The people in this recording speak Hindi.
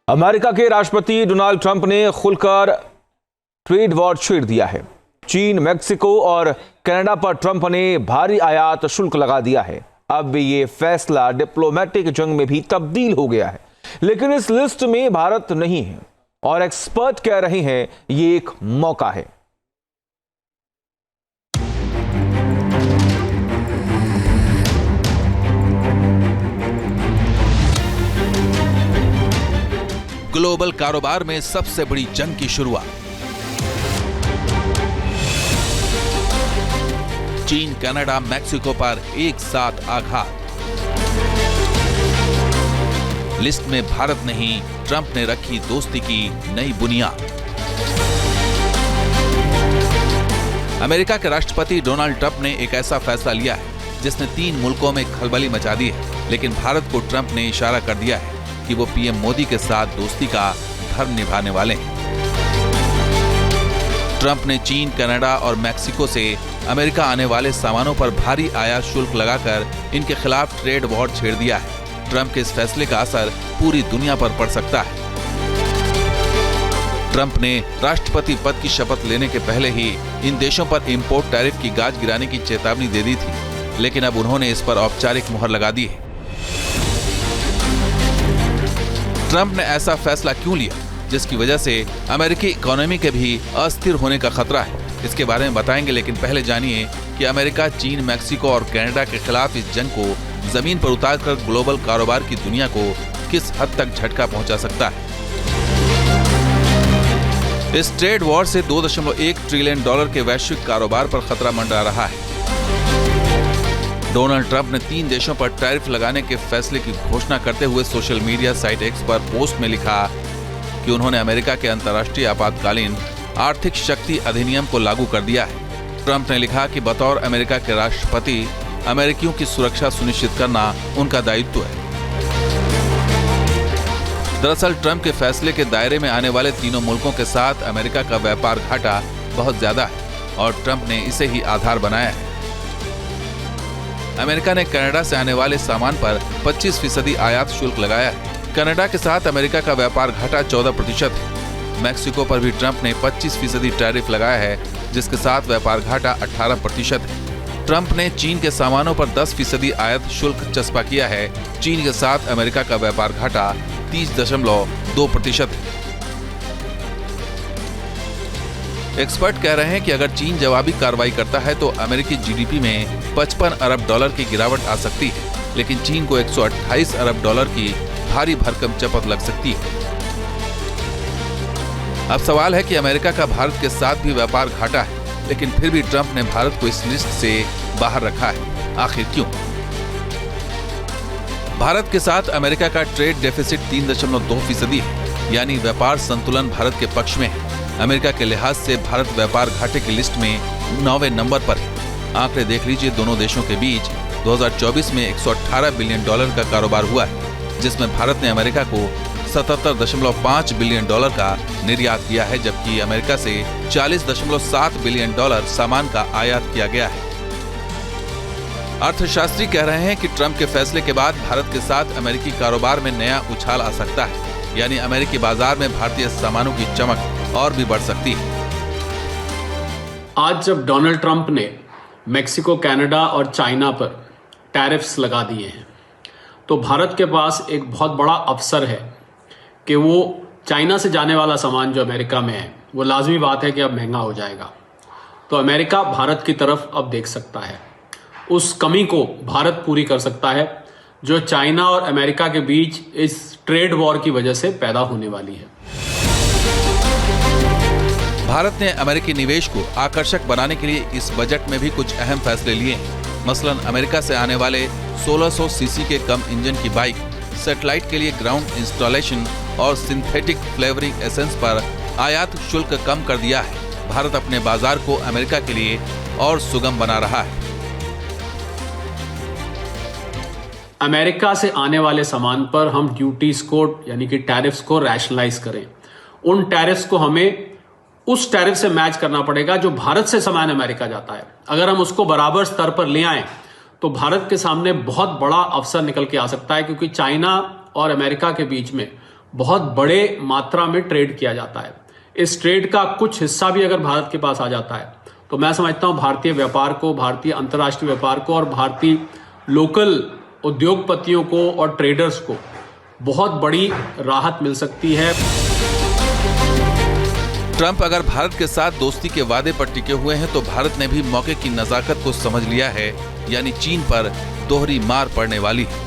अमेरिका के राष्ट्रपति डोनाल्ड ट्रंप ने खुलकर ट्रेड वॉर छेड़ दिया है। चीन, मेक्सिको और कनाडा पर ट्रंप ने भारी आयात शुल्क लगा दिया है। अब ये फैसला डिप्लोमेटिक जंग में भी तब्दील हो गया है, लेकिन इस लिस्ट में भारत नहीं है और एक्सपर्ट कह रहे हैं ये एक मौका है। ग्लोबल कारोबार में सबसे बड़ी जंग की शुरुआत। चीन, कनाडा, मैक्सिको पर एक साथ आघात। लिस्ट में भारत नहीं, ट्रंप ने रखी दोस्ती की नई बुनियाद। अमेरिका के राष्ट्रपति डोनाल्ड ट्रंप ने एक ऐसा फैसला लिया है जिसने 3 मुल्कों में खलबली मचा दी है, लेकिन भारत को ट्रंप ने इशारा कर दिया है कि वो पीएम मोदी के साथ दोस्ती का धर्म निभाने वाले हैं। ट्रंप ने चीन, कनाडा और मैक्सिको से अमेरिका आने वाले सामानों पर भारी आयात शुल्क लगाकर इनके खिलाफ ट्रेड वॉर छेड़ दिया है। ट्रंप के इस फैसले का असर पूरी दुनिया पर पड़ सकता है। ट्रंप ने राष्ट्रपति पद की शपथ लेने के पहले ही इन देशों पर इंपोर्ट टैरिफ की गाज गिराने की चेतावनी दे दी थी, लेकिन अब उन्होंने इस पर औपचारिक मुहर लगा दी है। ट्रंप ने ऐसा फैसला क्यों लिया जिसकी वजह से अमेरिकी इकोनॉमी के भी अस्थिर होने का खतरा है, इसके बारे में बताएंगे। लेकिन पहले जानिए कि अमेरिका, चीन, मैक्सिको और कनाडा के खिलाफ इस जंग को जमीन पर उतारकर ग्लोबल कारोबार की दुनिया को किस हद तक झटका पहुंचा सकता है। इस ट्रेड वॉर से $2.1 ट्रिलियन के वैश्विक कारोबार पर खतरा मंडरा रहा है। डोनाल्ड ट्रंप ने 3 देशों पर टैरिफ लगाने के फैसले की घोषणा करते हुए सोशल मीडिया साइट एक्स पर पोस्ट में लिखा कि उन्होंने अमेरिका के अंतर्राष्ट्रीय आपातकालीन आर्थिक शक्ति अधिनियम को लागू कर दिया है। ट्रंप ने लिखा कि बतौर अमेरिका के राष्ट्रपति अमेरिकियों की सुरक्षा सुनिश्चित करना उनका दायित्व है। दरअसल ट्रंप के फैसले के दायरे में आने वाले तीनों मुल्कों के साथ अमेरिका का व्यापार घाटा बहुत ज्यादा है और ट्रंप ने इसे ही आधार बनाया है। अमेरिका ने कनाडा से आने वाले सामान पर 25% आयात शुल्क लगाया है। कनाडा के साथ अमेरिका का व्यापार घाटा 14% है। मैक्सिको पर भी ट्रंप ने 25% टैरिफ लगाया है, जिसके साथ व्यापार घाटा 18% है। ट्रंप ने चीन के सामानों पर 10% आयात शुल्क चस्पा किया है। चीन के साथ अमेरिका का व्यापार घाटा 30.2% है। एक्सपर्ट कह रहे हैं कि अगर चीन जवाबी कार्रवाई करता है तो अमेरिकी जीडीपी में $55 अरब की गिरावट आ सकती है, लेकिन चीन को $128 अरब की भारी भरकम चपत लग सकती है। अब सवाल है कि अमेरिका का भारत के साथ भी व्यापार घाटा है, लेकिन फिर भी ट्रंप ने भारत को इस लिस्ट से बाहर रखा है। आखिर क्यों? भारत के साथ अमेरिका का ट्रेड डेफिसिट 3.2% है, यानी व्यापार संतुलन भारत के पक्ष में है। अमेरिका के लिहाज से भारत व्यापार घाटे की लिस्ट में 9वें नंबर पर है। आंकड़े देख लीजिए, दोनों देशों के बीच 2024 में $118 बिलियन का कारोबार हुआ है, जिसमें भारत ने अमेरिका को $77.5 बिलियन का निर्यात किया है, जबकि अमेरिका से $40.7 बिलियन सामान का आयात किया गया है। अर्थशास्त्री कह रहे हैं कि ट्रंप के फैसले के बाद भारत के साथ अमेरिकी कारोबार में नया उछाल आ सकता है, यानी अमेरिकी बाजार में भारतीय सामानों की चमक और भी बढ़ सकती है। आज जब डोनाल्ड ट्रंप ने मेक्सिको, कनाडा और चाइना पर टैरिफ्स लगा दिए हैं, तो भारत के पास एक बहुत बड़ा अवसर है कि वो चाइना से जाने वाला सामान जो अमेरिका में है, वो लाजमी बात है कि अब महंगा हो जाएगा। तो अमेरिका भारत की तरफ अब देख सकता है, उस कमी को भारत पूरी कर सकता है जो चाइना और अमेरिका के बीच इस ट्रेड वॉर की वजह से पैदा होने वाली है। भारत ने अमेरिकी निवेश को आकर्षक बनाने के लिए इस बजट में भी कुछ अहम फैसले लिए हैं। मसलन अमेरिका से आने वाले 1600 सीसी के कम इंजन की बाइक, सैटेलाइट के लिए ग्राउंड इंस्टॉलेशन और सिंथेटिक फ्लेवरिंग एसेंस पर आयात शुल्क कम कर दिया है। भारत अपने बाजार को अमेरिका के लिए और सुगम बना रहा है। अमेरिका से आने वाले सामान पर हम ड्यूटीज को यानी कि टैरिफ्स को रैशनलाइज करें। उन टैरिफ्स को हमें उस टैरिफ से मैच करना पड़ेगा जो भारत से सामान अमेरिका जाता है। अगर हम उसको बराबर स्तर पर ले आए तो भारत के सामने बहुत बड़ा अवसर निकल के आ सकता है, क्योंकि चाइना और अमेरिका के बीच में बहुत बड़े मात्रा में ट्रेड किया जाता है। इस ट्रेड का कुछ हिस्सा भी अगर भारत के पास आ जाता है तो मैं समझता हूं भारतीय व्यापार को, भारतीय अंतर्राष्ट्रीय व्यापार को और भारतीय लोकल उद्योगपतियों को और ट्रेडर्स को बहुत बड़ी राहत मिल सकती है। ट्रंप अगर भारत के साथ दोस्ती के वादे पर टिके हुए हैं तो भारत ने भी मौके की नजाकत को समझ लिया है, यानी चीन पर दोहरी मार पड़ने वाली है।